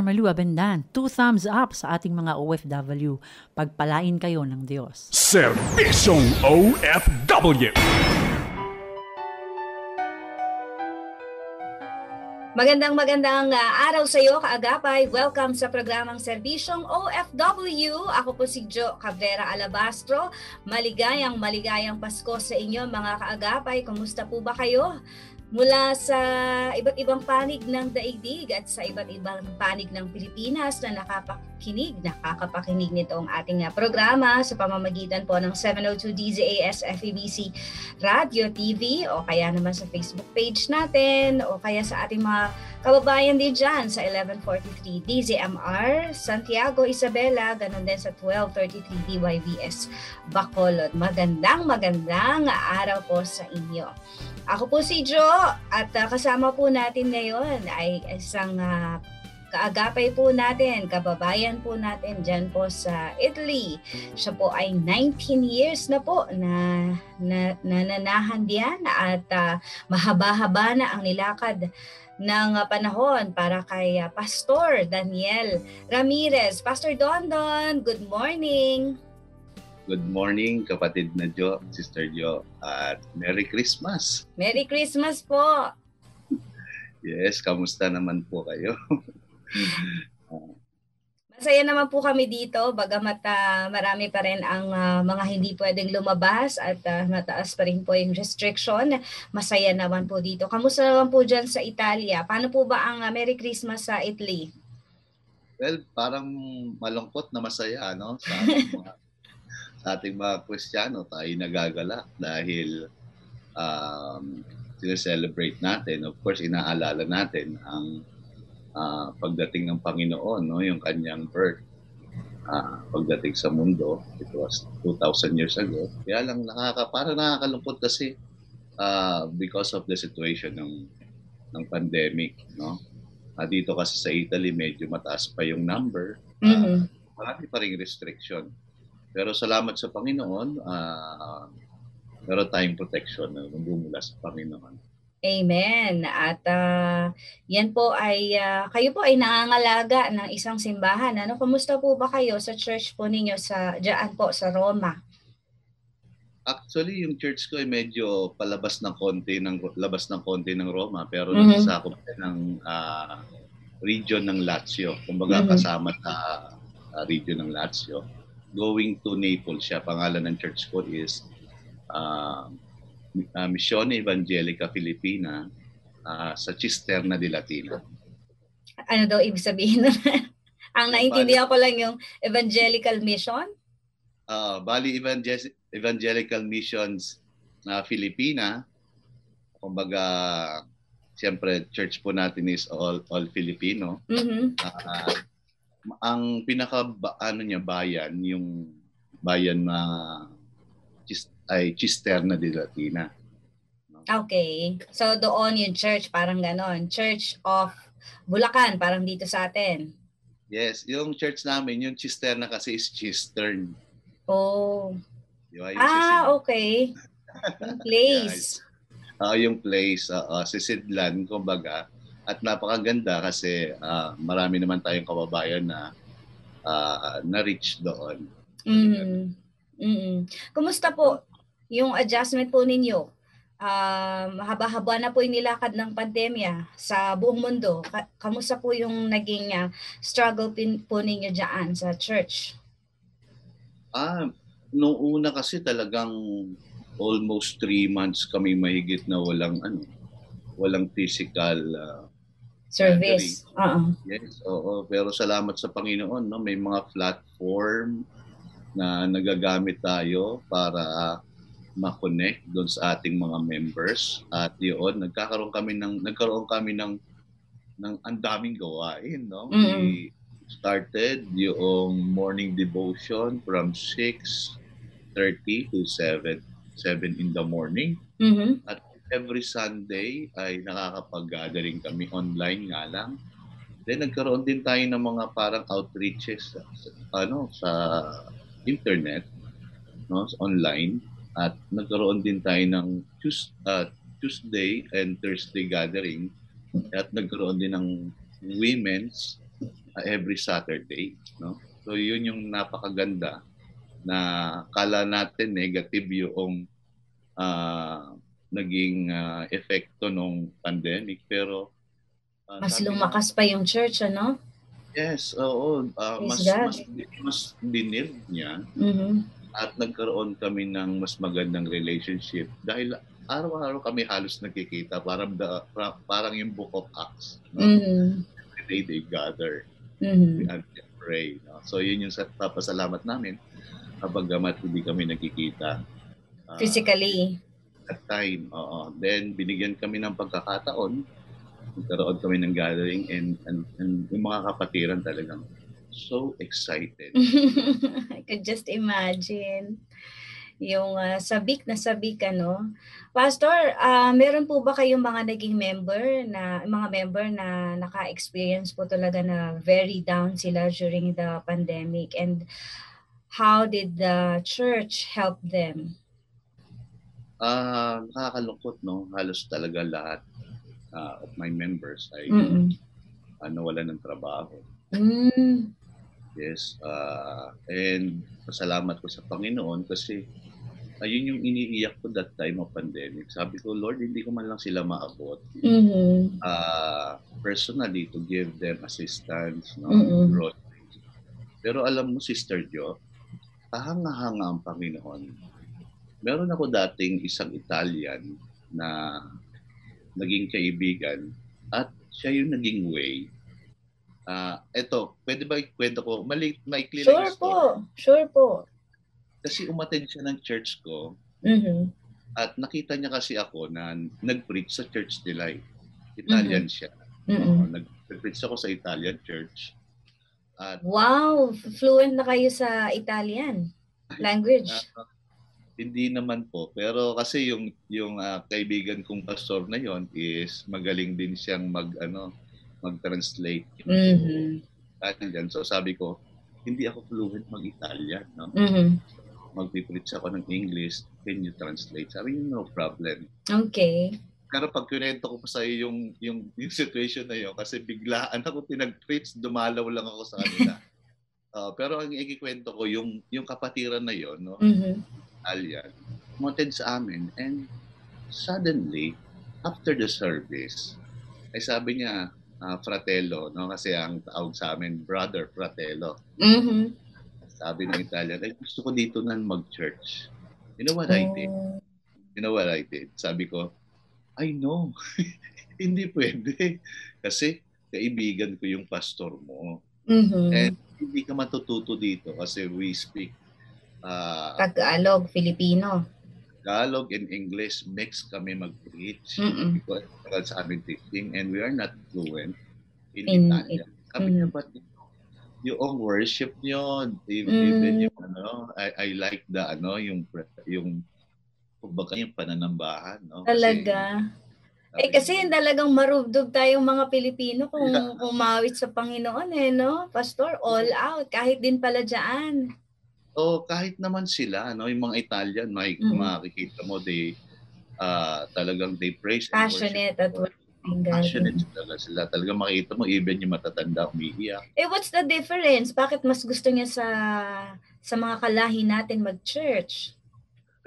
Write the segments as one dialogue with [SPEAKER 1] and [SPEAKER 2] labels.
[SPEAKER 1] Malu Abendan. 2 thumbs up sa ating mga OFW. Pagpalain kayo ng Diyos.
[SPEAKER 2] Serbisyong OFW.
[SPEAKER 3] Magandang araw sa iyo, kaagapay. Welcome sa programang Serbisyong OFW. Ako po si Jo Cabrera Alabastro. Maligayang Pasko sa inyo mga kaagapay. Kumusta po ba kayo? Mula sa iba't ibang panig ng daigdig at sa iba't ibang panig ng Pilipinas na nakakapakinig nitong ating programa sa pamamagitan po ng 702 DZAS FEBC Radio TV o kaya naman sa Facebook page natin o kaya sa ating mga kababayan din dyan sa 1143 DZMR Santiago Isabela, ganun din sa 1233 DYVS Bacolod. Magandang araw po sa inyo. Ako po si Jo at kasama po natin ngayon ay isang kaagapay po natin, kababayan po natin dyan po sa Italy. Siya po ay 19 years na po na nananahan diyan at mahaba-haba na ang nilakad ng panahon para kay Pastor Daniel Ramirez. Pastor Dondon, good morning!
[SPEAKER 4] Good morning, kapatid na Jo, Sister Jo, at Merry Christmas!
[SPEAKER 3] Merry Christmas po!
[SPEAKER 4] Yes, kamusta naman po kayo?
[SPEAKER 3] Masaya naman po kami dito, bagamat marami pa rin ang mga hindi pwedeng lumabas at mataas pa rin po yung restriction. Masaya naman po dito. Kamusta naman po dyan sa Italia? Paano po ba ang Merry Christmas sa Italy?
[SPEAKER 4] Well, parang malungkot na masaya, no? Sa ating mga Kristiyano, tayo nagagalak dahil sineselebrate natin. Of course, inaalala natin ang pagdating ng Panginoon, no? Yung kanyang birth, pagdating sa mundo. It was 2,000 years ago. Kaya lang parang nakakalungkot kasi because of the situation ng pandemic, no? Dito kasi sa Italy, medyo mataas pa yung number. Marami pa ring restriction. Pero salamat sa Panginoon, meron tayong protection na bumula sa Panginoon.
[SPEAKER 3] Amen. At yan po ay, kayo po ay nangangalaga ng isang simbahan. Ano, kumusta po ba kayo sa church po ninyo dyan po sa Roma?
[SPEAKER 4] Actually, yung church ko ay medyo labas ng konti ng Roma, pero nasasakop ng region ng Lazio. Kumbaga kasama sa region ng Lazio. Going to Naples siya. Pangalan ng church ko is Missione Evangelica Filipina sa Cisterna di Latina.
[SPEAKER 3] Ano daw ibig sabihin nun? Ang naintindihan ko lang yung Evangelical Mission?
[SPEAKER 4] Bali Evangelical Missions na Filipina. Kumbaga, siyempre church po natin is all Filipino. Ang bayan, yung bayan na ay Cisterna di Latina.
[SPEAKER 3] Okay. So doon yung church, parang ganon. Church of Bulacan, parang dito sa atin.
[SPEAKER 4] Yes, yung church namin, yung Cisterna kasi is Cistern.
[SPEAKER 3] Oh.
[SPEAKER 4] Diba,
[SPEAKER 3] okay. Yung place.
[SPEAKER 4] Yung place, sisidlan, kumbaga. At napakaganda kasi marami naman tayong kababayan na na-reach doon.
[SPEAKER 3] Kumusta po yung adjustment po ninyo? Haba-haba na po yung nilakad ng pandemya sa buong mundo. Kamusta po yung naging struggle po ninyo dyan sa church?
[SPEAKER 4] Noong una kasi talagang almost 3 months kami mahigit na walang physical
[SPEAKER 3] service.
[SPEAKER 4] Yes, oo. Pero salamat sa Panginoon, no? May mga platform na nagagamit tayo para ma-connect doon sa ating mga members. At yun, nagkaroon kami ng ang daming gawain, no? We started yung morning devotion from 6:30 to 7 in the morning. At every Sunday ay nakakapag-gathering kami online nga lang. Then nagkaroon din tayo ng mga parang outreaches sa internet, no, online, at nagkaroon din tayo ng Tuesday and Thursday gathering at nagkaroon din ng women's every Saturday, no? So yun yung napakaganda na kala natin negative yung naging epekto ng pandemic, pero
[SPEAKER 3] Mas
[SPEAKER 4] sabi
[SPEAKER 3] lumakas pa yung church, ano?
[SPEAKER 4] yes, oo,
[SPEAKER 3] Praise God.
[SPEAKER 4] mas binild niya at nagkaroon kami ng mas magandang relationship dahil araw-araw kami halos nagkikita, parang yung Book of Acts, no? Every day they gather and pray, no? So yun yung papasalamat namin kapagamat hindi kami nagkikita
[SPEAKER 3] Physically.
[SPEAKER 4] at time. Then binigyan kami ng pagkakataon, nagkaroon kami ng gathering, and yung mga kapatiran talagang so excited.
[SPEAKER 3] I could just imagine yung sabik na sabik, ano. Pastor, meron po ba kayong mga naging member na naka-experience po talaga na very down sila during the pandemic, and how did the church help them?
[SPEAKER 4] Nakakalungkot, no? Halos talaga lahat of my members ay nawalan ng trabaho. Yes, and pasalamat ko sa Panginoon kasi ayun yung iniiyak ko that time of pandemic. Sabi ko, Lord, hindi ko man lang sila maabot. Personally, to give them assistance, no? Groceries. Pero alam mo, Sister Jo, kahanga-hanga ang Panginoon. Meron ako dating isang Italian na naging kaibigan at siya yung naging way. Eto, pwede ba ikwento ko? Maikli lang yung story.
[SPEAKER 3] Sure po.
[SPEAKER 4] Kasi umattend siya ng church ko at nakita niya kasi ako na nag-preach sa church nila. Italian siya. Nag-preach ako sa Italian church. At,
[SPEAKER 3] wow! Fluent na kayo sa Italian language.
[SPEAKER 4] Hindi naman po, pero kasi yung kaibigan kong pastor na yon is magaling din siyang mag-translate Italian. So sabi ko, hindi ako fluent mag-Italian, no? Mag-preach ako ng English, can you translate? Sabi niya, no problem.
[SPEAKER 3] Okay.
[SPEAKER 4] Pero pag kinento ko pa sa iyo yung situation na yun, kasi biglaan ako pinag-preach, dumalaw lang ako sa kanila. Pero ang ikikwento ko, yung kapatiran na yon, no? Italian, umattend sa amin, and suddenly after the service ay sabi niya, fratello, no, kasi ang tawag sa amin brother fratello. Sabi ng Italian, ay gusto ko dito na mag-church. You know what I did? Sabi ko, I know. Hindi pwede kasi kaibigan ko yung pastor mo, and hindi ka matututo dito kasi we speak
[SPEAKER 3] Tagalog, Filipino.
[SPEAKER 4] Tagalog and English, mix kami mag-preach. Because sa amin teaching, and we are not fluent in Italian. Sabi niya, but yung worship niyo, even yung I like the yung kumbaga yung pananambahan, no?
[SPEAKER 3] Talaga. Kasi talagang marubdob tayong mga Pilipino kung umawit sa Panginoon, no? Pastor, all out, kahit din pala dyan.
[SPEAKER 4] Kahit naman sila, no, yung mga Italian, makikita mo, talagang they praise and
[SPEAKER 3] passionate
[SPEAKER 4] worship. Passionate sila. Talagang makikita mo, even yung matatanda, umiiyak.
[SPEAKER 3] What's the difference? Bakit mas gusto niya sa mga kalahi natin mag-church?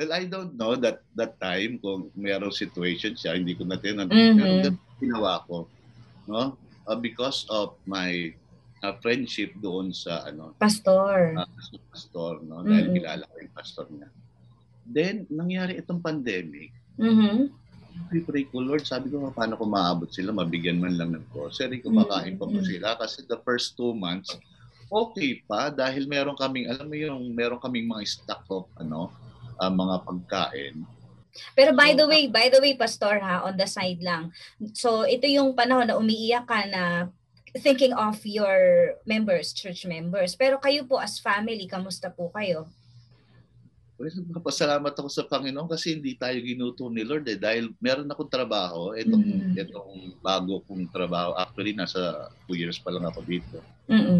[SPEAKER 4] Well, I don't know that time kung mayroong situation siya, hindi ko natin pero ginawa ko, no? Because of my friendship doon sa pastor, no, dahil kilala ko yung pastor niya. Then nangyari itong pandemic. I pray ko, Lord, sabi ko, paano ko maabot sila, mabigyan man lang ng grocery, kumakain pa po sila, kasi the first 2 months okay pa dahil meron kaming mga stock of mga pagkain.
[SPEAKER 3] Pero by the way, pastor, on the side lang. So ito yung panahon na umiiyak ka na thinking of your members, church members. Pero kayo po as family, kamusta po kayo?
[SPEAKER 4] Well, pasalamat ako sa Panginoon kasi hindi tayo ginutom ni Lord dahil meron akong trabaho, itong bago kong trabaho. Actually, nasa 2 years pa lang ako dito.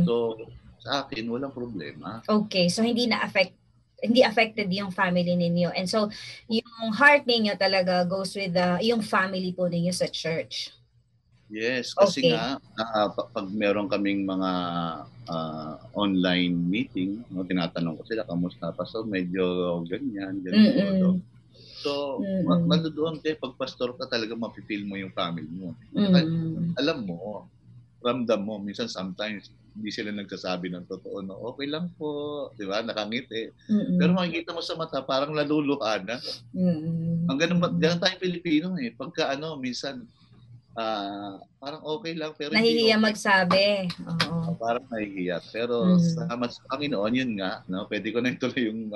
[SPEAKER 4] So, sa akin, walang problema.
[SPEAKER 3] Okay, so hindi affected yung family ninyo. And so, yung heart ninyo talaga goes with yung family po ninyo sa church.
[SPEAKER 4] Yes, kasi
[SPEAKER 3] Okay.
[SPEAKER 4] nga pag meron kaming mga online meeting, no, tinatanong ko sila kamusta pa, so medyo ganyan, ganito.
[SPEAKER 3] Mm-mm.
[SPEAKER 4] So,
[SPEAKER 3] Mm-mm.
[SPEAKER 4] mandoon kayo pag pastor ka talaga mafe-feel mo yung family mo. Saka,
[SPEAKER 3] Mm-mm.
[SPEAKER 4] alam mo, ramdam mo, minsan sometimes hindi sila nagsasabi ng totoo, no? Okay lang po, di ba? Nakangiti. Pero
[SPEAKER 3] Mm-mm.
[SPEAKER 4] makikita mo sa mata, parang naluluha na.
[SPEAKER 3] Mm-mm.
[SPEAKER 4] Ang ganun tayong Pilipino eh. Pagka minsan, parang okay lang, pero hindi
[SPEAKER 3] Nahihiya
[SPEAKER 4] okay.
[SPEAKER 3] magsabi. Oo.
[SPEAKER 4] Parang nahihiya. Pero
[SPEAKER 3] Mm.
[SPEAKER 4] salamat sa Panginoon, yun nga, no? Pwede ko na ituloy yung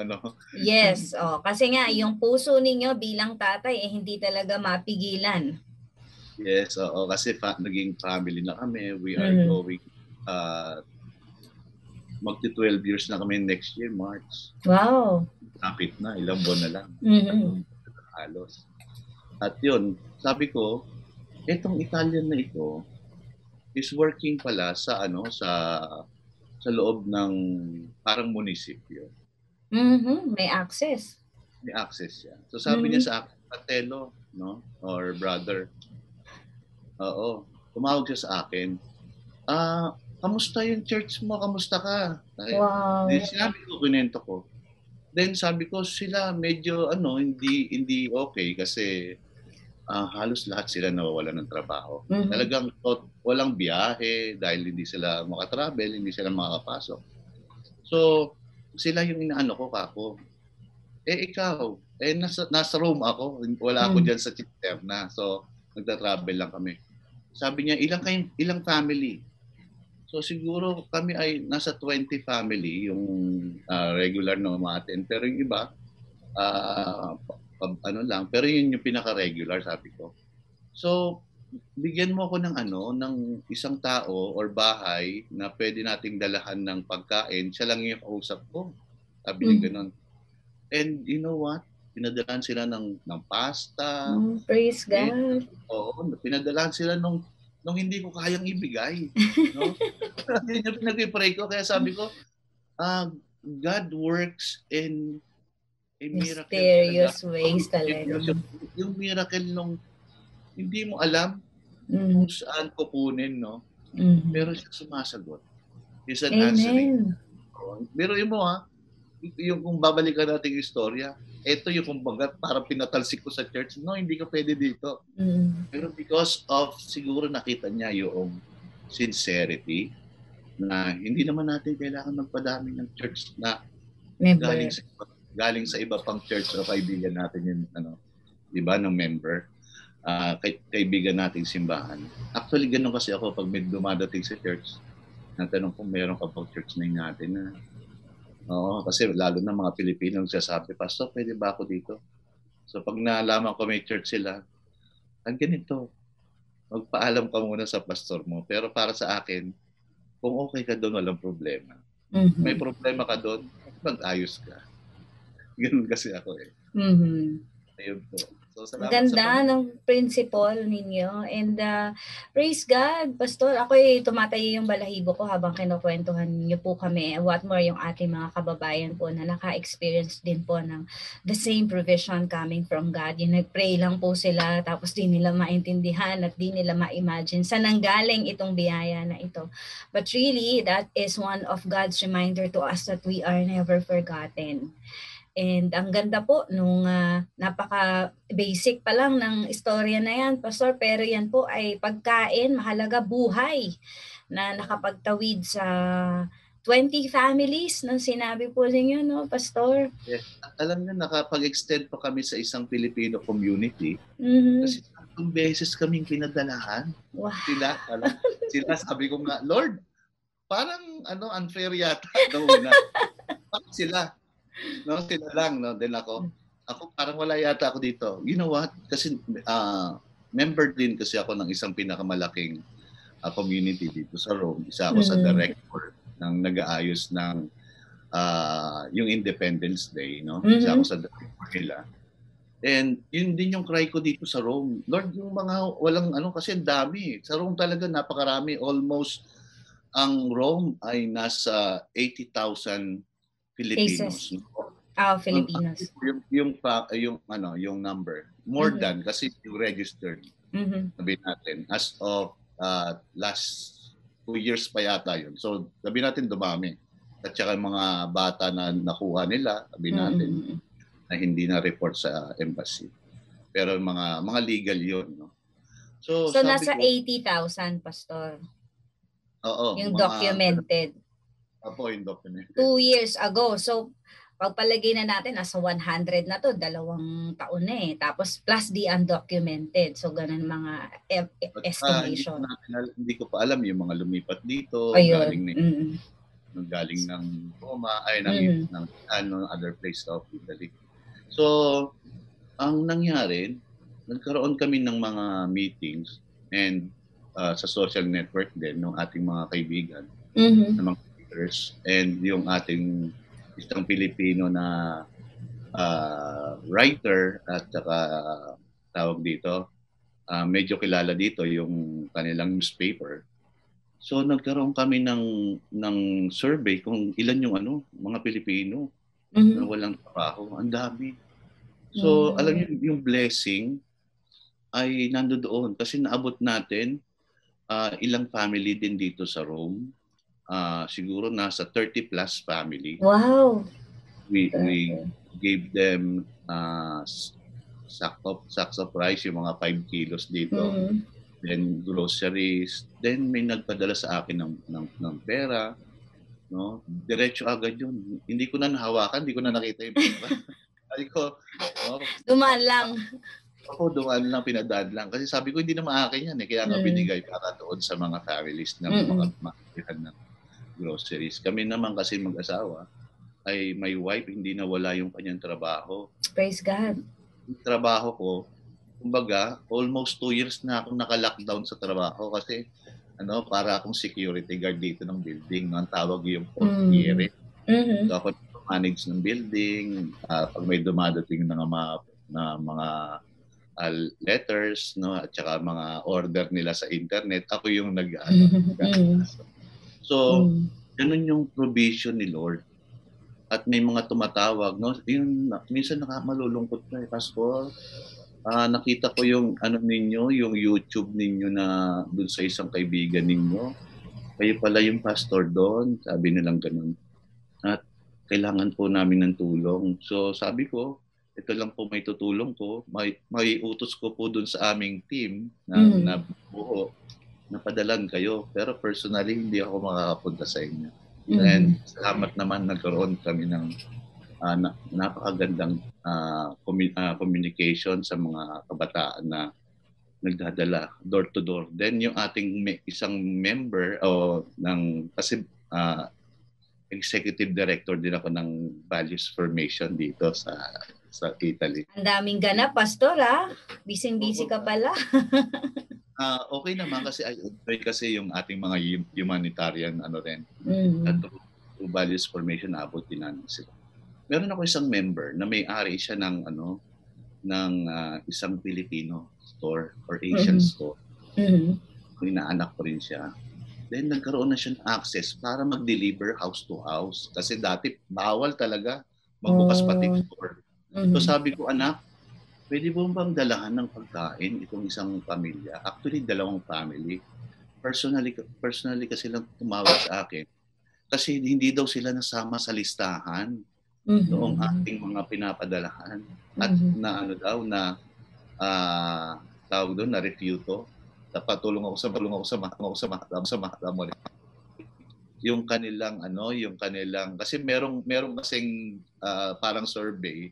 [SPEAKER 3] Yes, kasi nga yung puso ninyo bilang tatay hindi talaga mapigilan.
[SPEAKER 4] Yes, oo. Kasi naging family na kami. We are
[SPEAKER 3] Mhm.
[SPEAKER 4] going, magti-12 years na kami next year, March.
[SPEAKER 3] Wow.
[SPEAKER 4] Kapit na, ilang buwan na lang.
[SPEAKER 3] Mhm.
[SPEAKER 4] Halos. At yun, sabi ko, itong Italian na ito is working pala sa sa loob ng parang munisipyo.
[SPEAKER 3] Mhm. May access.
[SPEAKER 4] May access siya. So sabi niya sa akin, Fratello, no? Or brother. Oo. Tumawag siya sa akin. Kamusta yung church mo? Kamusta ka?
[SPEAKER 3] Wow.
[SPEAKER 4] Then sinabi ko, kinento ko. Then sabi ko, sila medyo hindi okay kasi halos lahat sila nawawalan ng trabaho.
[SPEAKER 3] Mhm.
[SPEAKER 4] Talagang walang biyahe dahil hindi sila makatravel, hindi sila makakapasok. So, sila yung inaano ko, kako. Ikaw, nasa room ako. Wala ako dyan sa Cisterna. So, nagta-travel lang kami. Sabi niya, ilang family? So siguro kami ay nasa 20 family yung regular na umaten. Pero yung iba, lang. Pero yun yung pinaka-regular, sabi ko. So, bigyan mo ako ng isang tao or bahay na pwede nating dalahan ng pagkain. Siya lang yung kausap ko. Sabi niya ganun. And you know what? Pinadalan sila ng pasta.
[SPEAKER 3] Praise God.
[SPEAKER 4] Oo, pinadalan sila nung hindi ko kayang ibigay, no? Yun yung pinag-pray ko, kaya sabi ko, God works in a miracle.
[SPEAKER 3] Mysterious ways talaga.
[SPEAKER 4] Yung miracle nung hindi mo alam kung saan kukunin, no? Pero siya sumasagot. He's an answering. Pero yun mo yung kung babalikan natin yung istorya, ito yung kumbaga parang pinatalsik ko sa church, no, hindi ka pwede dito. Pero because of siguro nakita niya yung sincerity na hindi naman natin kailangan magpadami ng church na galing sa iba pang church o kaibigan natin yung di ba, ng member, kaibigan nating simbahan. Actually, ganun kasi ako pag may dumadating sa church, natanong kung meron ka pang church na natin na oo, kasi lalo na mga Pilipino nagsasabi, Pastor, pwede ba ako dito? So pag nalaman ko may church sila, ang ganito, magpaalam ka muna sa pastor mo. Pero para sa akin, kung okay ka doon, walang problema. May problema ka doon, mag-ayos ka. Ganun kasi ako eh. Ayun po. So, salamat
[SPEAKER 3] ganda ng principle ninyo. And praise God, Pastor. Ako'y tumatayo yung balahibo ko habang kinukwentuhan niyo po kami. What more yung ating mga kababayan po na naka-experience din po ng the same provision coming from God. Yung nag-pray lang po sila tapos di nila maintindihan at di nila ma-imagine saan nanggaling itong biyaya na ito. But really, that is one of God's reminder to us that we are never forgotten. And ang ganda po nung napaka-basic pa lang ng istorya na yan, Pastor, pero yan po ay pagkain, mahalaga buhay na nakapagtawid sa 20 families na sinabi po ninyo, no, Pastor?
[SPEAKER 4] Yes. Alam niyo, nakapag-extend pa kami sa isang Filipino community kasi 3 beses kaming pinadalahan.
[SPEAKER 3] Wow.
[SPEAKER 4] Sila sabi ko nga, Lord, parang unfair yata na una. Bakit sila? No, sila lang, no? Then ako parang wala yata ako dito. You know what? Kasi member din kasi ako ng isang pinakamalaking community dito sa Rome. Isa ako sa director ng nag-aayos ng yung Independence Day, no? Isa ako sa director nila. And yun din yung cry ko dito sa Rome. Lord, yung mga walang kasi ang dami. Sa Rome talaga napakarami. Almost ang Rome ay nasa 80,000 Filipinos.
[SPEAKER 3] Filipinos.
[SPEAKER 4] Yung number. More than kasi yung registered. Sabihin natin as of last 2 years pa yata yun. So, sabi natin dumami. At saka mga bata na nakuha nila, sabi natin, na hindi na report sa embassy. Pero mga legal yun. No?
[SPEAKER 3] So
[SPEAKER 4] sabi
[SPEAKER 3] nasa
[SPEAKER 4] ko,
[SPEAKER 3] 80,000, Pastor.
[SPEAKER 4] Oo.
[SPEAKER 3] Yung documented.
[SPEAKER 4] Opo, yung documented.
[SPEAKER 3] 2 years ago. So, pagpalagay na natin, nasa 100 na to, 2 taon na eh. Tapos plus the undocumented. So, ganun mga estimation.
[SPEAKER 4] Hindi ko pa alam yung mga lumipat dito,
[SPEAKER 3] Ayun.
[SPEAKER 4] galing ng Roma, ay ng other place of Italy. So, ang nangyari, nagkaroon kami ng mga meetings and sa social network din ng ating mga kaibigan, ng mga leaders, and yung ating isang Pilipino na writer at saka tawag dito, medyo kilala dito yung kanilang newspaper. So nagkaroon kami ng survey kung ilan yung mga Pilipino na walang trabaho. Ang dami. So alam niyo yung blessing ay nandoon kasi naabot natin ilang family din dito sa Rome. Siguro nasa 30 plus family.
[SPEAKER 3] Wow.
[SPEAKER 4] We gave them sacks of rice, yung mga 5 kilos dito. Then groceries. Then may nagpadala sa akin ng pera. No? Diretso agad yun. Hindi ko na nahawakan, hindi ko na nakita yung pera. Sabi ko,
[SPEAKER 3] dumaan lang.
[SPEAKER 4] Ako, dumaan lang, pinadaan lang. Kasi sabi ko, hindi na maakin yan. Kaya nga binigay para doon sa mga families na makakalihan ng groceries. Kami naman kasi mag-asawa, ay may wife, hindi na wala yung kanyang trabaho.
[SPEAKER 3] Praise God.
[SPEAKER 4] Yung trabaho ko, kumbaga, almost 2 years na akong naka-lockdown sa trabaho kasi para akong security guard dito ng building. Ang tawag yung fourth year. So ako manage ng building, pag may dumadating ng mga letters, no, at saka mga order nila sa internet, ako yung So, ganun yung provision ni Lord. At may mga tumatawag, no? Yung minsan malulungkot na Pastor. Nakita ko yung ninyo, yung YouTube ninyo na dun sa isang kaibigan ninyo. Kayo pala yung pastor doon, sabi nilang ganun. At kailangan po namin ng tulong. So sabi ko, ito lang po may tutulong ko. May utos ko po dun sa aming team na buo, napadalan kayo. Pero personally, hindi ako makakapunta sa inyo. And salamat naman nagkaroon kami ng napakagandang communication sa mga kabataan na nagdadala door to door. Then yung ating isang member kasi executive director din ako ng values formation dito sa Italy.
[SPEAKER 3] Ang daming ganap, Pastor, Busy-busy ka pala.
[SPEAKER 4] Okay naman kasi I enjoy kasi yung ating mga humanitarian rin. At through values formation, abot din namin sila. Meron ako isang member na may-ari siya ng isang Filipino store or Asian store. Inaanak ko rin siya. Then nagkaroon na siya ng access para mag-deliver house to house. Kasi dati bawal talaga magbukas pati store. So sabi ko, anak, pwede mo bang dalahan ng pagkain itong isang pamilya? Actually, 2 family. Personally kasi lang tumawag sa akin. Kasi hindi daw sila nasama sa listahan noong ating mga pinapadalahan at tawag doon na refuto. Patulong ako sa mga yung kanilang kasi merong kasing parang survey.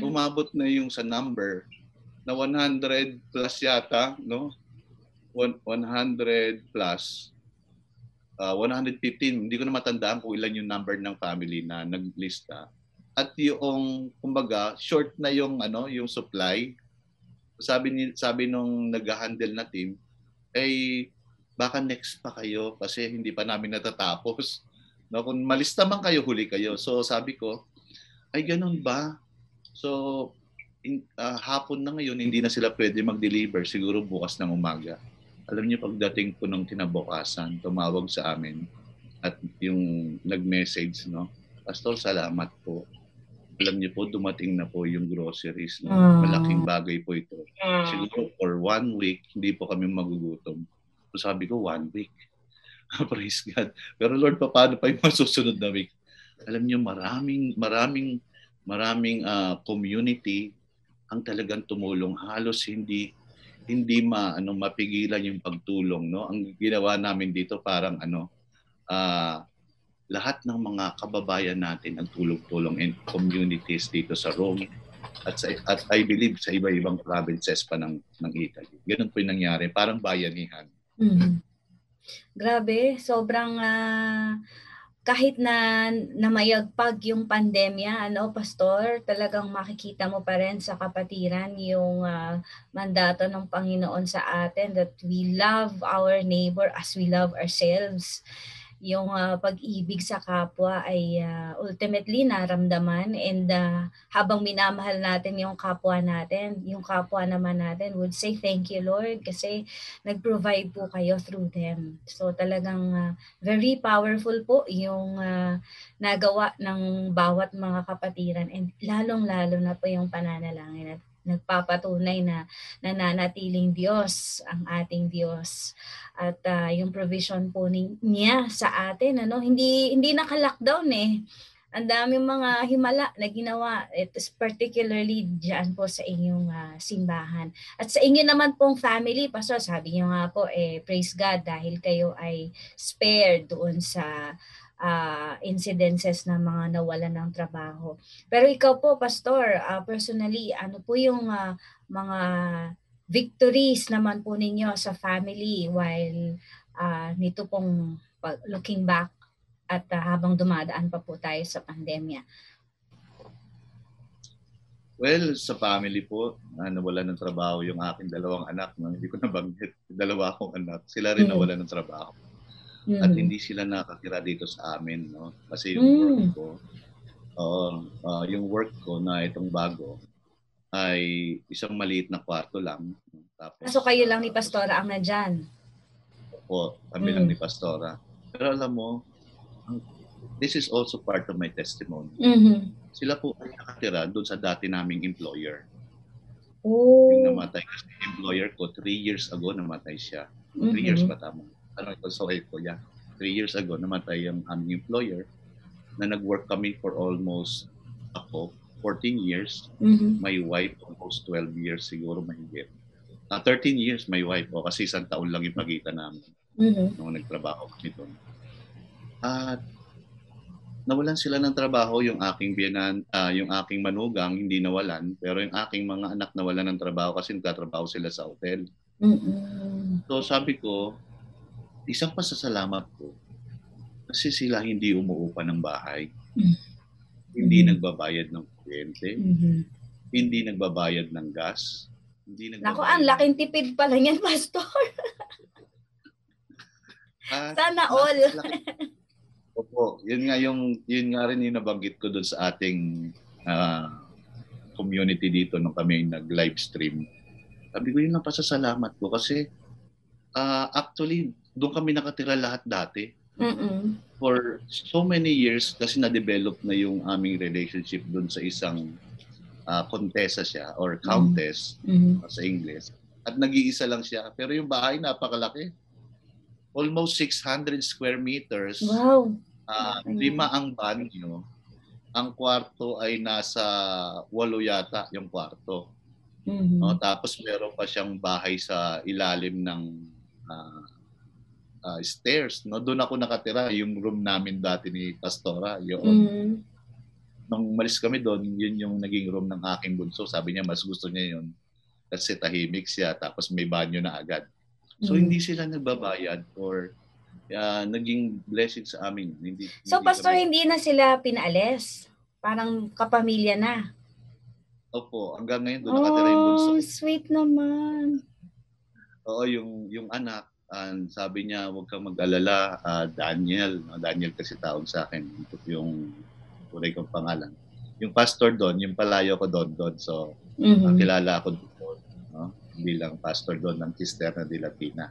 [SPEAKER 4] Umabot na yung sa number na 100 plus yata, no? 100 plus 115, hindi ko na matandaan kung ilan yung number ng family na naglista. At yung kumbaga short na yung yung supply. Sabi nung nag-handle na team, baka next pa kayo kasi hindi pa namin natatapos. No, kung malista man kayo, huli kayo. So sabi ko, ay ganun ba? So hapon na ngayon, hindi na sila pwede mag-deliver, siguro bukas ng umaga. Alam niyo, pagdating po ng kinabukasan, tumawag sa amin at yung nag-message, no? Pastor, salamat po. alam niyo po, dumating na po yung groceries. No? Malaking bagay po ito. Siguro for 1 week, hindi po kami magugutom. So sabi ko, 1 week. Praise God. Pero Lord, paano pa yung masusunod na week? Alam niyo, maraming community ang talagang tumulong. Halos hindi mapigilan yung pagtulong. No? Ang ginawa namin dito parang lahat ng mga kababayan natin ang tulong-tulong and communities dito sa Rome at I believe sa iba-ibang provinces pa ng Italy. Ganun po yung nangyari, parang bayanihan.
[SPEAKER 3] Grabe, sobrang kahit na namayagpag yung pandemya, Pastor, talagang makikita mo pa rin sa kapatiran yung mandato ng Panginoon sa atin that we love our neighbor as we love ourselves. Yung pag-ibig sa kapwa ay ultimately naramdaman, and habang minamahal natin yung kapwa naman natin would say thank you Lord kasi nag-provide po kayo through them. So talagang very powerful po yung nagawa ng bawat mga kapatiran, and lalong-lalo na po yung pananalangin at nagpapatunay na nananatiling Diyos ang ating Diyos. At yung provision po niya sa atin, hindi naka-lockdown eh. Ang daming mga himala na ginawa, it is particularly diyan po sa inyong simbahan. At sa inyo naman pong family, Pastor, sabi niyo nga po, praise God dahil kayo ay spared doon sa incidences na mga nawalan ng trabaho. Pero ikaw po, Pastor, personally, ano po yung mga victories naman po ninyo sa family while nito pong looking back at habang dumadaan pa po tayo sa pandemya?
[SPEAKER 4] Well, sa family po, nawalan ng trabaho yung aking 2 anak. No? Hindi ko nabanggit, 2 akong anak. Sila rin nawalan ng trabaho. At hindi sila nakatira dito sa amin. No? Kasi yung work ko na itong bago ay isang maliit na kwarto lang. Tapos,
[SPEAKER 3] so kayo lang ni Pastora ang nandyan?
[SPEAKER 4] Opo, kami lang ni Pastora. Pero alam mo, this is also part of my testimony. Sila po ay nakatira doon sa dati naming employer. Yung namatay kasi employer ko, 3 years ago namatay siya. 3 years ba tama? Ito sa wife ko, 3 years ago namatay yung aming employer na nag-work kami for almost 14 years. My wife almost 12 years siguro mahigit. 13 years my wife ko kasi 1 taon lang yung pagitan namin nung nagtrabaho kami doon. At nawalan sila ng trabaho, yung aking biyanan, yung aking manugang hindi nawalan, pero yung aking mga anak nawalan ng trabaho kasi nagtatrabaho sila sa hotel. So sabi ko, isang pasasalamat ko kasi sila hindi umuupa ng bahay, hindi nagbabayad ng kuryente, hindi nagbabayad ng gas, hindi nagbabayad.
[SPEAKER 3] Naku, ang laking tipid pala niyan, Pastor. Sana all.
[SPEAKER 4] Opo, yun nga rin yung nabanggit ko doon sa ating community dito nung kami nag-live stream. Sabi ko, yun ang pasasalamat ko kasi actually doon kami nakatira lahat dati. For so many years kasi na-develop na yung aming relationship doon sa isang contessa siya or countess sa English. At nag-iisa lang siya. Pero yung bahay napakalaki. Almost 600 square meters.
[SPEAKER 3] Wow.
[SPEAKER 4] 5 ang banyo. Ang kwarto ay nasa 8 yata yung kwarto. No? Tapos meron pa siyang bahay sa ilalim ng stairs. No? Doon ako nakatira, yung room namin dati ni Pastora. Yun. Nung umalis kami doon, yun yung naging room ng aking bunso. Sabi niya, mas gusto niya yun. Kasi tahimik siya, tapos may banyo na agad. So hindi sila nagbabayad or naging blessing sa amin.
[SPEAKER 3] So Pastor, hindi na sila pinaalis? Parang kapamilya na?
[SPEAKER 4] Opo, hanggang ngayon doon nakatira yung bunso.
[SPEAKER 3] Oh, sweet naman.
[SPEAKER 4] Oo, yung anak, sabi niya, huwag kang mag-alala, Daniel. Daniel kasi tawag sa akin. Yung tunay kong pangalan. Yung pastor doon, yung palayo ko doon. So, kilala ako doon. No? Bilang pastor doon ng Cisterna de Latina.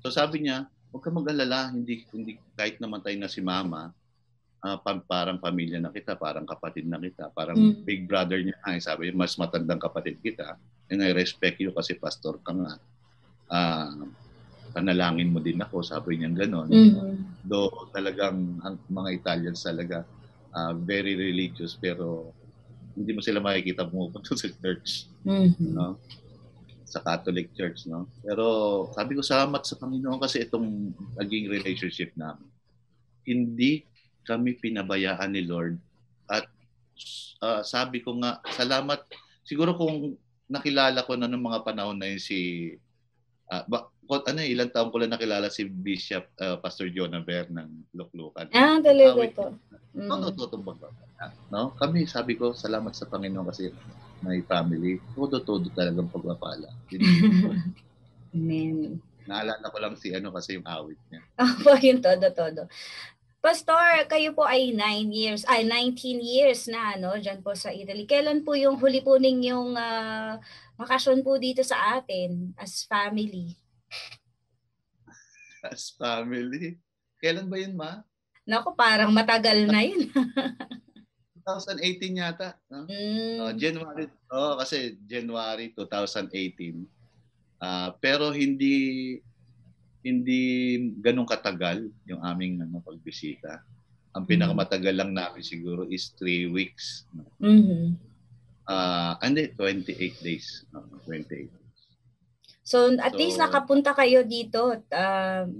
[SPEAKER 4] So sabi niya, huwag kang mag-alala, hindi kahit namatay na si Mama, parang pamilya na kita, parang kapatid na kita, parang big brother niya. Sabi, mas matandang kapatid kita. And I respect you kasi pastor ka nga. Panalangin mo din ako, sabi niya gano'n. Though talagang ang mga Italians talaga very religious, pero hindi mo sila makikita pumupunta sa church. No? Sa Catholic Church. No? Pero sabi ko, salamat sa Panginoon kasi itong naging relationship namin. Hindi kami pinabayaan ni Lord. At sabi ko nga, salamat. Siguro kung nakilala ko na ng mga panahon na yun si ilang taon ko lang nakilala si Bishop Pastor Jonah Ber ng Luklukan.
[SPEAKER 3] Talaga to.
[SPEAKER 4] No? Kami, sabi ko, salamat sa Panginoon kasi may family. Todo talagang pagpapala.
[SPEAKER 3] Amen.
[SPEAKER 4] Naalala ko lang kasi yung awit niya.
[SPEAKER 3] Yung todo. Pastor, kayo po ay 19 years na dyan po sa Italy. Kailan po yung huli po ninyong bakasyon po dito sa atin as family?
[SPEAKER 4] As family? Kailan ba yun, Ma?
[SPEAKER 3] Naku, parang matagal na yun.
[SPEAKER 4] 2018 yata. No? January. Kasi January 2018. Pero hindi ganun katagal yung aming pagbisita. Ang pinakamatagal lang namin siguro is 3 weeks. No? 28 days. 28.
[SPEAKER 3] So at least nakapunta kayo dito.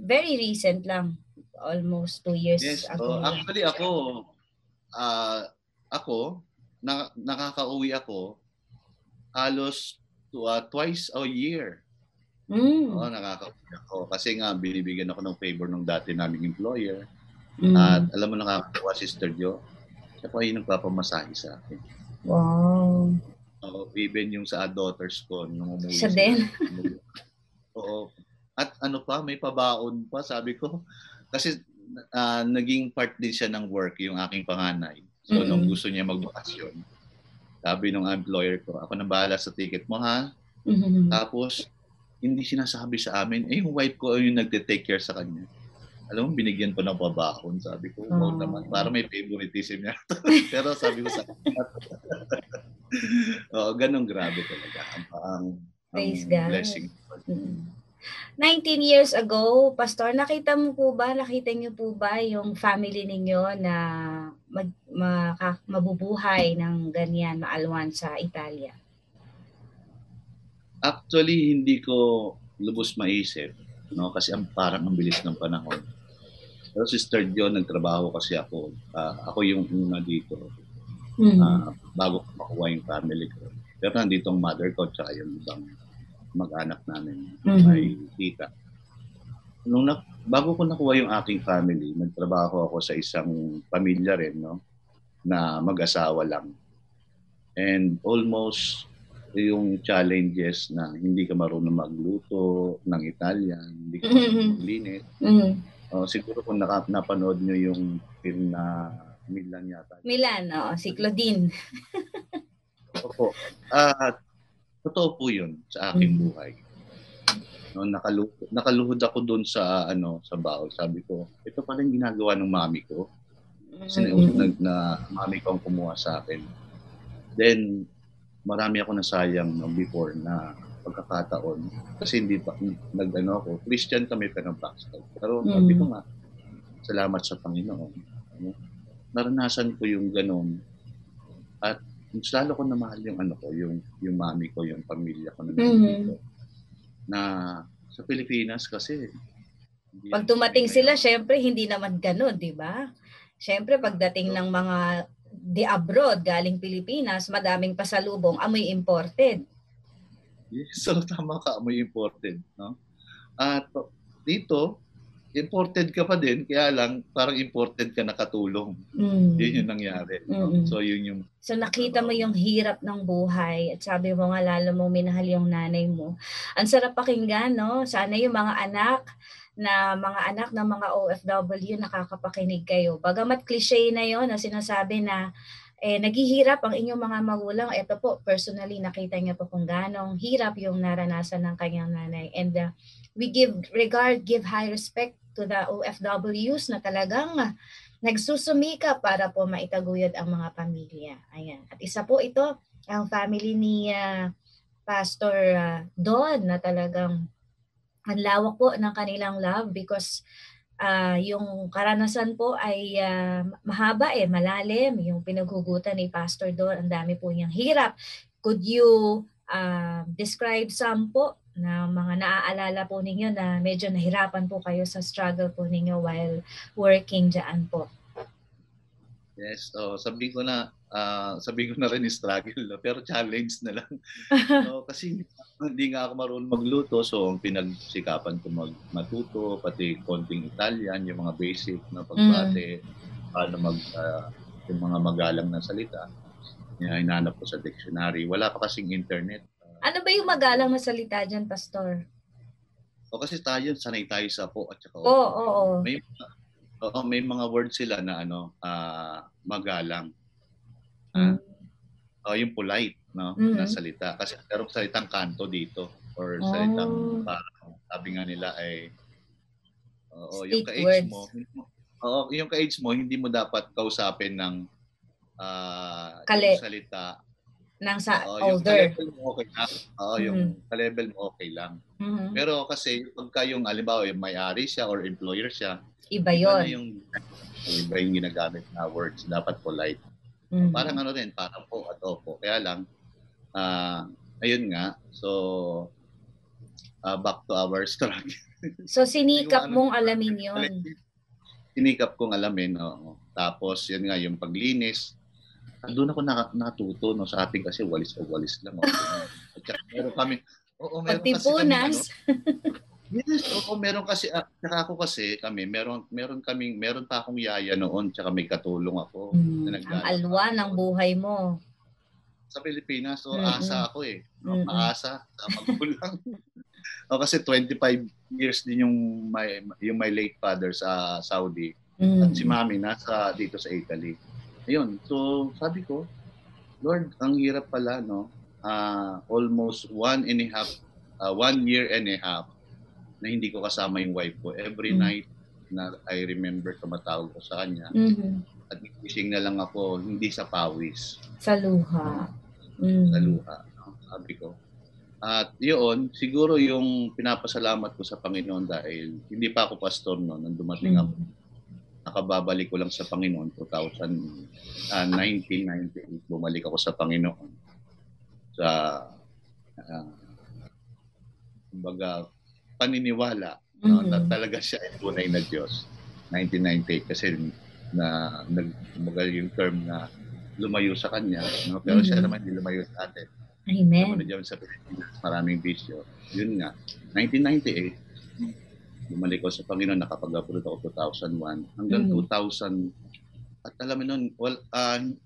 [SPEAKER 3] Very recent lang. Almost 2 years ago.
[SPEAKER 4] Actually ako nakaka-uwi ako halos twice a year. Nakaka-uwi ako. Kasi nga binibigyan ako ng favor ng dati naming employer. At alam mo, nakakatawa, Sister Jo, siya pa yung nagpapamasahe sa akin.
[SPEAKER 3] Wow.
[SPEAKER 4] Even yung sa daughters ko nung umuwi
[SPEAKER 3] siya din.
[SPEAKER 4] Oo. At may pabaon pa, sabi ko. Kasi naging part din siya ng work yung aking panganay. So nung gusto niya magbakasyon, sabi nung employer ko, ako na bahala sa ticket mo, ha? Tapos hindi sinasabi sa amin, yung wife ko yung nagte-take care sa kanya. Alam mo, binigyan pa ng pabaon. Sabi ko, wow naman. Para may favoritism niya. Pero sabi ko sa ganun grabe talaga. Ang blessing.
[SPEAKER 3] 19 years ago, Pastor, nakita niyo po ba yung family ninyo na mabubuhay ng ganyan maalwan sa Italia?
[SPEAKER 4] Actually, hindi ko lubos maisip, no? Kasi parang ang bilis ng panahon. Pero Sister Jo, nagtrabaho kasi ako. Ako yung una dito. Bago ko makuha yung family ko. Pero nandito ang mother ko at yung ibang mag-anak namin. May tita. Bago ko nakuha yung aking family, nagtrabaho ako sa isang pamilya rin, no? Na mag-asawa lang. And almost yung challenges na hindi ka marunong magluto ng Italian, hindi ka marunong maglinis. Siguro kung napanood nyo yung film na Milan yata.
[SPEAKER 3] Milan, si Claudine.
[SPEAKER 4] Opo. Totoo po yun sa aking buhay. No, nakaluhod ako doon sa sa baon. Sabi ko, ito pala yung ginagawa ng mami ko. Mami ko ang kumuha sa akin. Then, marami ako nasayang before na pagkakataon. Kasi hindi pa, ako. Christian kami pero backside. Pero sabi ko nga, salamat sa Panginoon. Naranasan ko yung ganun. At mas lalo ko na mahal yung yung mami ko, yung pamilya ko na nandito. Na sa Pilipinas kasi.
[SPEAKER 3] Pag dumating sila, syempre hindi naman ganun, di ba? Syempre pagdating ng mga abroad, galing Pilipinas, madaming pasalubong, amoy imported.
[SPEAKER 4] Yes, so tama ka, amoy imported. No? At dito, imported ka pa din, kaya lang parang imported ka nakatulong. Yun yung nangyari. No? So yun yung...
[SPEAKER 3] So nakita mo yung hirap ng buhay at sabi mo nga lalo mo minahal yung nanay mo. Ang sarap pakinggan, no? Sana yung mga anak ng mga OFW nakakapakinig kayo. Bagamat cliche na yon na sinasabi na naghihirap ang inyong mga magulang. Ito po, personally, nakita niyo po kung ganong hirap yung naranasan ng kanyang nanay. And we give high respect to the OFWs na talagang nagsusumika para po maitaguyod ang mga pamilya. Ayan. At isa po ito, ang family ni Pastor Don, na talagang ang lawak po ng kanilang love because yung karanasan po ay mahaba malalim. Yung pinaghugutan ni Pastor Don, ang dami po niyang hirap. Could you describe some po na mga naaalala po ninyo na medyo nahirapan po kayo sa struggle po ninyo while working dyan po?
[SPEAKER 4] Yes, sabi ko na rin struggle, no? Pero challenge na lang. So, kasi hindi nga ako marunong magluto, so ang pinagsikapan ko matuto, pati konting Italian, yung mga basic na pagbate, paano yung mga magalang na salita. Hinanap ko sa dictionary. Wala pa kasing internet.
[SPEAKER 3] Ano ba yung magalang na salita dyan, Pastor?
[SPEAKER 4] Kasi tayo, sanay tayo sa po at saka
[SPEAKER 3] Oo.
[SPEAKER 4] May mga words sila na magalang. Yung polite, no? Na salita. Kasi meron salitang kanto dito or salitang parang sabi nga nila ay yung ka-age mo. Yung ka-age mo hindi mo dapat kausapin ng yung salita
[SPEAKER 3] ng
[SPEAKER 4] Yung
[SPEAKER 3] older.
[SPEAKER 4] ka-level mo okay lang. Yung ka-level mo okay lang. Pero kasi pagka yung halimbawa yung may-ari siya or employer siya,
[SPEAKER 3] iba yun.
[SPEAKER 4] Iba yung ginagamit na words. Dapat polite. Parang rin, parang po at opo. Kaya lang, ayun nga. So, back to our struggle.
[SPEAKER 3] So, sinikap mong alamin yun.
[SPEAKER 4] Sinikap kong alamin, oo. Tapos, yun nga, yung paglinis. Doon ako natuto, no, sa ating kasi walis lang. At saka meron kami,
[SPEAKER 3] pagtipunas.
[SPEAKER 4] Yes, meron kasi, saka ako kasi meron pa akong yaya noon, tsaka may katulong ako.
[SPEAKER 3] Ang alwa ng buhay mo.
[SPEAKER 4] Sa Pilipinas, asa ako maasa, magulang. Kasi 25 years din yung my late father sa Saudi. At si mami nasa dito sa Italy. Ayun, so sabi ko, Lord, ang hirap pala, no? Almost 1 year and a half na hindi ko kasama yung wife ko. Every night na I remember tumatawag ko sa kanya. At gising na lang ako, hindi sa pawis.
[SPEAKER 3] Sa luha.
[SPEAKER 4] Sa luha, no? Sabi ko. At yun, siguro yung pinapasalamat ko sa Panginoon dahil hindi pa ako pastor noon nang dumating ako. Nakababalik ko lang sa Panginoon 1998. Bumalik ako sa Panginoon. Sa kumbaga paniniwala na talaga siya ay tunay na Diyos. 1998 kasi nagmagal yung term na lumayo sa Kanya, no? Pero siya naman hindi lumayo sa atin.
[SPEAKER 3] Amen.
[SPEAKER 4] Diyan sa Pilipinas, maraming bisyo. Yun nga, 1998, bumalik ko sa Panginoon, nakapag-upload ako 2001 hanggang 2000. At alam mo noon,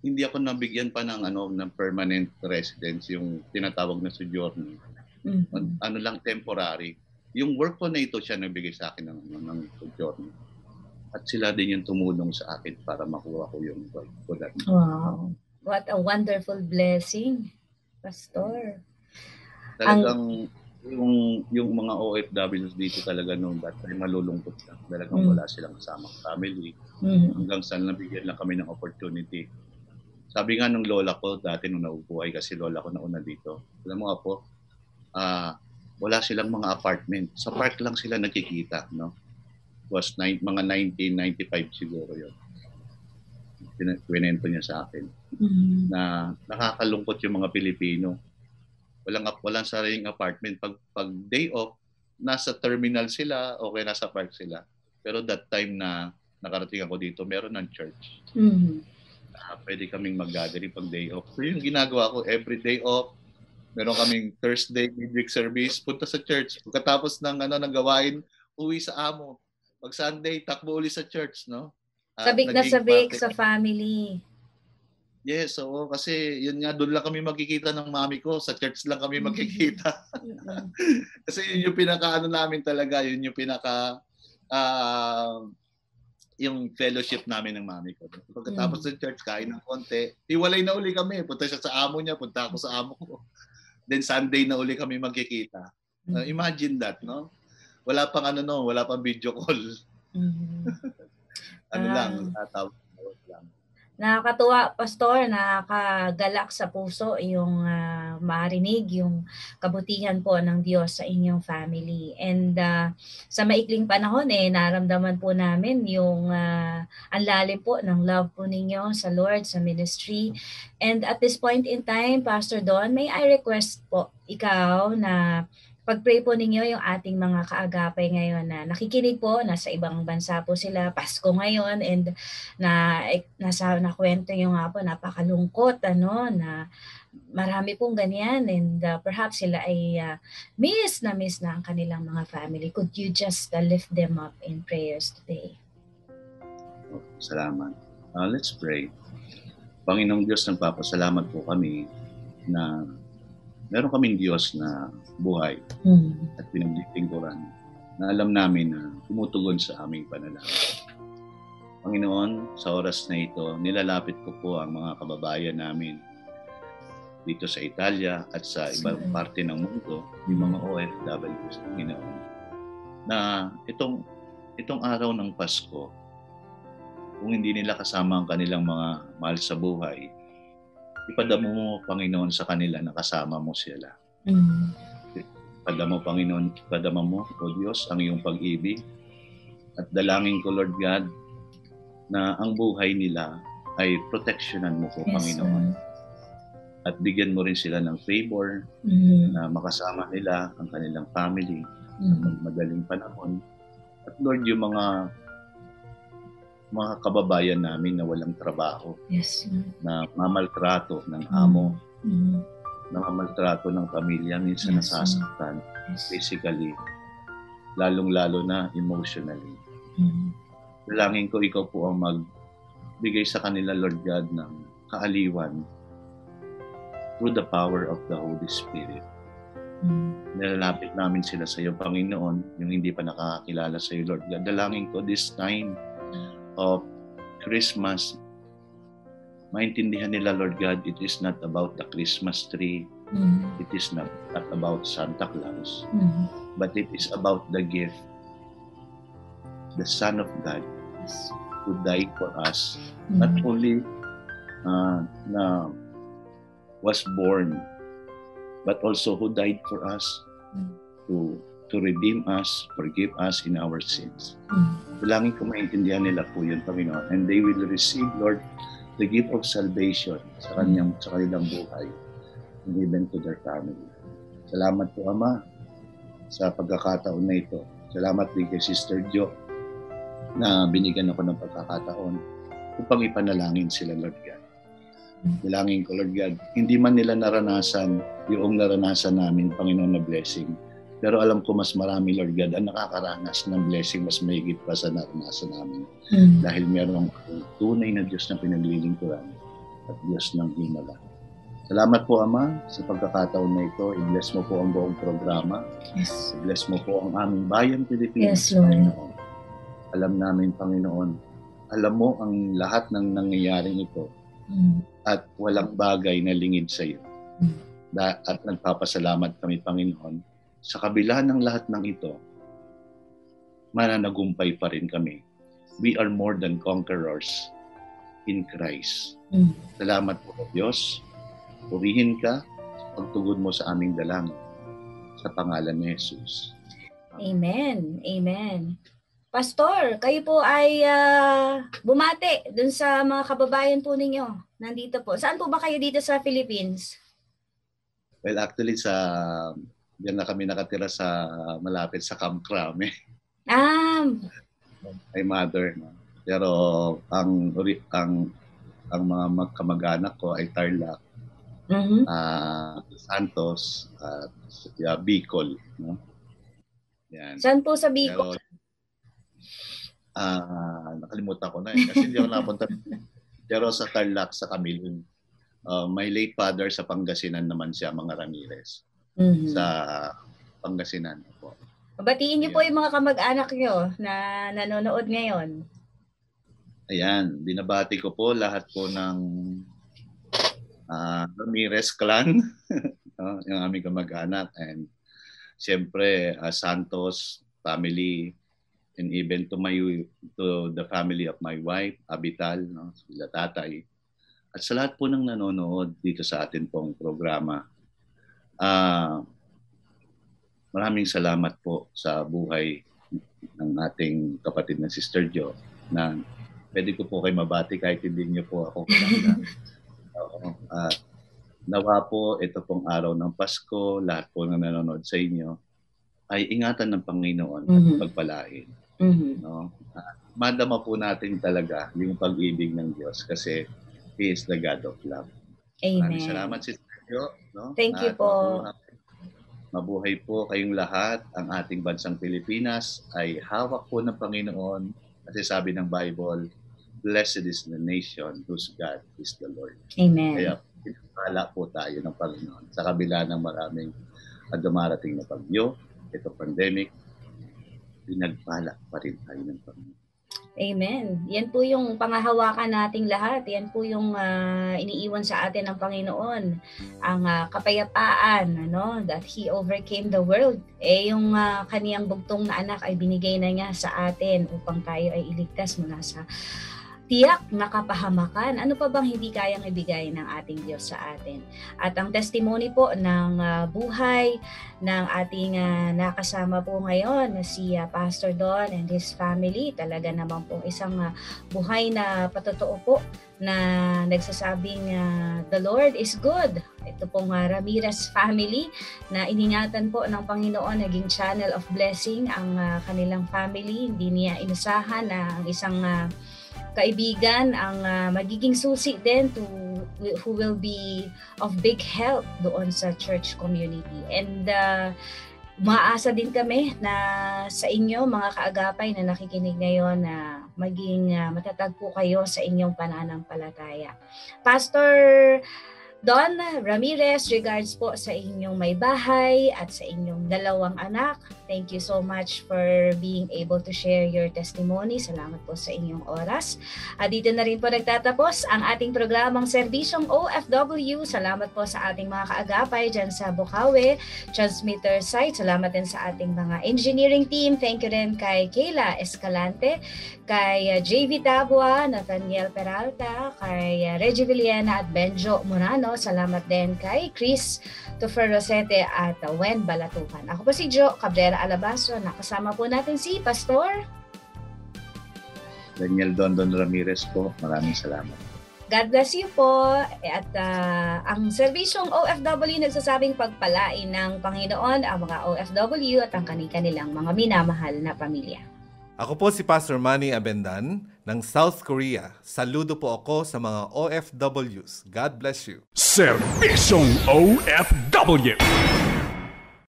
[SPEAKER 4] hindi ako nabigyan pa ng ng permanent residence, yung tinatawag na sojourner. Ano lang, temporary. Yung work ko na ito siya nagbigay sa akin ng sojourner. At sila din yung tumulong sa akin para makuha ko yung work ko.
[SPEAKER 3] Wow. What a wonderful blessing, Pastor.
[SPEAKER 4] Talagang yung mga OFWs dito talaga noon dati malulungkot lang. Talagang wala silang kasamang family. Hanggang saan nabigyan lang kami ng opportunity. Sabi nga nung lola ko dati nung naubuhay, kasi lola ko nauna dito. Alam mo po, wala silang mga apartment. Sa park lang sila nakikita, no? It was mga 1995 siguro yun. Kwento niya sa akin. Na nakakalungkot yung mga Pilipino. Walang sariling apartment. Pag day off, nasa terminal sila o kaya nasa park sila. Pero that time na nakarating ako dito, meron ng church. Pwede kaming mag-gathering pag day off. So yung ginagawa ko, every day off, meron kaming Thursday midweek service, punta sa church. Pagkatapos ng gawain, uwi sa amo. Pag Sunday, takbo uli sa church, no?
[SPEAKER 3] Sabik na sabik sa family.
[SPEAKER 4] Yes, so kasi yun nga, doon lang kami magkikita ng mami ko, sa church lang kami magkikita. Kasi yun yung namin talaga, yun yung yung fellowship namin ng mami ko. Pagkatapos ng church, kain ng konti, hiwalay na uli kami. Punta siya sa amo niya, punta ako sa amo ko. Then Sunday na uli kami magkikita. Imagine that, no? Wala pang wala pang video call.
[SPEAKER 3] Mhm.
[SPEAKER 4] Ano lang, tawag lang.
[SPEAKER 3] Nakakatuwa, Pastor, nakakagalak sa puso yung marinig yung kabutihan po ng Diyos sa inyong family. And sa maikling panahon, naramdaman po namin yung ang lalim po ng love po ninyo sa Lord, sa ministry. And at this point in time, Pastor Don, may I request po ikaw na pag-pray po ninyo yung ating mga kaagapay ngayon na nakikinig po, nasa ibang bansa po sila, Pasko ngayon, and nasa nakwento nyo nga po, napakalungkot, na marami pong ganyan, and perhaps sila ay miss na ang kanilang mga family. Could you just lift them up in prayers today?
[SPEAKER 4] Salamat. Let's pray. Panginoong Diyos, nagpapasalamat po kami na meron kaming Diyos na buhay at pinaglingkuran na alam namin na tumutugon sa aming panalangin. Panginoon, sa oras na ito, nilalapit ko po ang mga kababayan namin dito sa Italia at sa ibang parte ng mundo, yung mga OFWs, Panginoon, na itong araw ng Pasko, kung hindi nila kasama ang kanilang mga mahal sa buhay, ipadamo mo, Panginoon, sa kanila na kasama mo sila. Ipadamo, Panginoon, ipadamo mo, O Diyos, ang iyong pag-ibig. At dalangin ko, Lord God, na ang buhay nila ay proteksyonan mo po, Panginoon. At bigyan mo rin sila ng favor na makasama nila ang kanilang family ng madaling panahon. At Lord, yung mga kababayan namin na walang trabaho, na mamaltrato ng amo, na mamaltrato ng pamilya, minsan nasasaktan, physically, lalong-lalo na emotionally. Dalangin ko ikaw po ang magbigay sa kanila, Lord God, ng kaaliwan through the power of the Holy Spirit. Nilalapit namin sila sa iyo, Panginoon, yung hindi pa nakakakilala sa iyo, Lord God. Dalangin ko this time of Christmas, maintindihan nila, Lord God, it is not about the Christmas tree, it is not about Santa Claus, but it is about the gift, the Son of God, who died for us, not only na was born, but also who died for us to redeem us, forgive us in our sins. Dalangin ko maintindihan nila po yun, Panginoon, and they will receive, Lord, the gift of salvation sa kanilang buhay, and even to their family. Salamat po, Ama, sa pagkakataon na ito. Salamat din kay Sister Jo na binigyan ako ng pagkakataon upang ipanalangin sila, Lord God. Dalangin ko, Lord God, hindi man nila naranasan yung naranasan namin, Panginoon, na blessing. Pero alam ko mas marami, Lord God, ang nakakaranas ng blessing mas mahigit pa sa naranasan namin. Dahil merong tunay na Diyos na pinaglilingkuran at Diyos ng himala. Salamat po, Ama, sa pagkakataon na ito. I-bless mo po ang buong programa. I-bless mo po ang aming bayan Pilipinas, Panginoon. Alam namin, Panginoon, alam mo ang lahat ng nangyayaring ito at walang bagay na lingid sa iyo. At nagpapasalamat kami, Panginoon, sa kabila ng lahat ng ito, mananagumpay pa rin kami. We are more than conquerors in Christ. Salamat po, Diyos. Purihin ka, pagtugod mo sa aming dalangin. Sa pangalan ni Jesus.
[SPEAKER 3] Amen. Amen. Pastor, kayo po ay bumati dun sa mga kababayan po ninyo. Nandito po. Saan po ba kayo dito sa Philippines?
[SPEAKER 4] Well, actually, diyan na kami nakatira sa malapit sa Camp Crame. Ay mother. No? Pero ang mga kamag-anak ko ay Tarlac, Santos, Bicol. No? Yan.
[SPEAKER 3] Saan po sa Bicol?
[SPEAKER 4] Nakalimutan ko na kasi hindi ako napunta. Pero sa Tarlac, sa Camilon. My late father sa Pangasinan naman siya, mga Ramirez. Sa Pangasinan po.
[SPEAKER 3] Batiin niyo po yung mga kamag-anak niyo na nanonood ngayon.
[SPEAKER 4] Ayan, binabati ko po lahat po ng Ramirez clan, yung aming kamag-anak, and siyempre Santos family, and even to the family of my wife, Abital, no, sila tatay, at sa lahat po ng nanonood dito sa atin pong programa. Maraming salamat po sa buhay ng ating kapatid na Sister Jo, na pwede ko po kayo mabati kahit hindi niyo po ako kilala. Nawa po ito pong araw ng Pasko, lahat po na nanonood sa inyo ay ingatan ng Panginoon at pagpalain. No? Madama po natin talaga yung pag-ibig ng Diyos kasi He is the God of love.
[SPEAKER 3] Amen.
[SPEAKER 4] Maraming salamat, Sister Jo. No?
[SPEAKER 3] Thank you po.
[SPEAKER 4] Mabuhay po kayong lahat. Ang ating bansang Pilipinas ay hawak po ng Panginoon kasi sabi ng Bible, blessed is the nation whose God is the Lord.
[SPEAKER 3] Amen.
[SPEAKER 4] Kaya pinagpala po tayo ng Panginoon sa kabila ng maraming dumarating na bagyo, ito pandemic, pinagpala pa rin tayo ng Panginoon.
[SPEAKER 3] Amen. Yan po yung pangahawakan nating lahat. Yan po yung iniiwan sa atin ng Panginoon. Ang kapayapaan, ano, that He overcame the world. Yung kaniyang bugtong na anak ay binigay na niya sa atin upang tayo ay iligtas mula sa tiyak na kapahamakan. Ano pa bang hindi kayang ibigay ng ating Diyos sa atin? At ang testimony po ng buhay ng ating nakasama po ngayon na si Pastor Don and his family, talaga naman po isang buhay na patotoo po na nagsasabing the Lord is good. Ito pong Ramirez family na iningatan po ng Panginoon, naging channel of blessing ang kanilang family. Hindi niya inasahan na ang isang kaibigan ang magiging susi din who will be of big help doon sa church community. And maasa din kami na sa inyo mga kaagapay na nakikinig ngayon na maging matatag po kayo sa inyong pananampalataya. Pastor Don Ramirez, regards po sa inyong may bahay at sa inyong dalawang anak. Thank you so much for being able to share your testimony. Salamat po sa inyong oras. Dito na rin po nagtatapos ang ating programang Serbisyong OFW. Salamat po sa ating mga kaagapay dyan sa Bukawi transmitter site. Salamat din sa ating mga engineering team. Thank you rin kay Kayla Escalante, kay JV Tabua, Nathaniel Peralta, kay Reggie Villena at Benjo Murano. Salamat din kay Chris Toffer Rosete at Wen Balatuhan. Ako po si Jo Cabrera Alabastro. Nakasama po natin si Pastor
[SPEAKER 4] Daniel Dondon Ramirez po. Maraming salamat.
[SPEAKER 3] God bless you po. At ang serbisyong OFW nagsasabing pagpalain ng Panginoon ang mga OFW at ang kanilang mga minamahal na pamilya.
[SPEAKER 5] Ako po si Pastor Manny Abendan ng South Korea. Saludo po ako sa mga OFWs. God bless you.
[SPEAKER 2] Serbisyong OFW.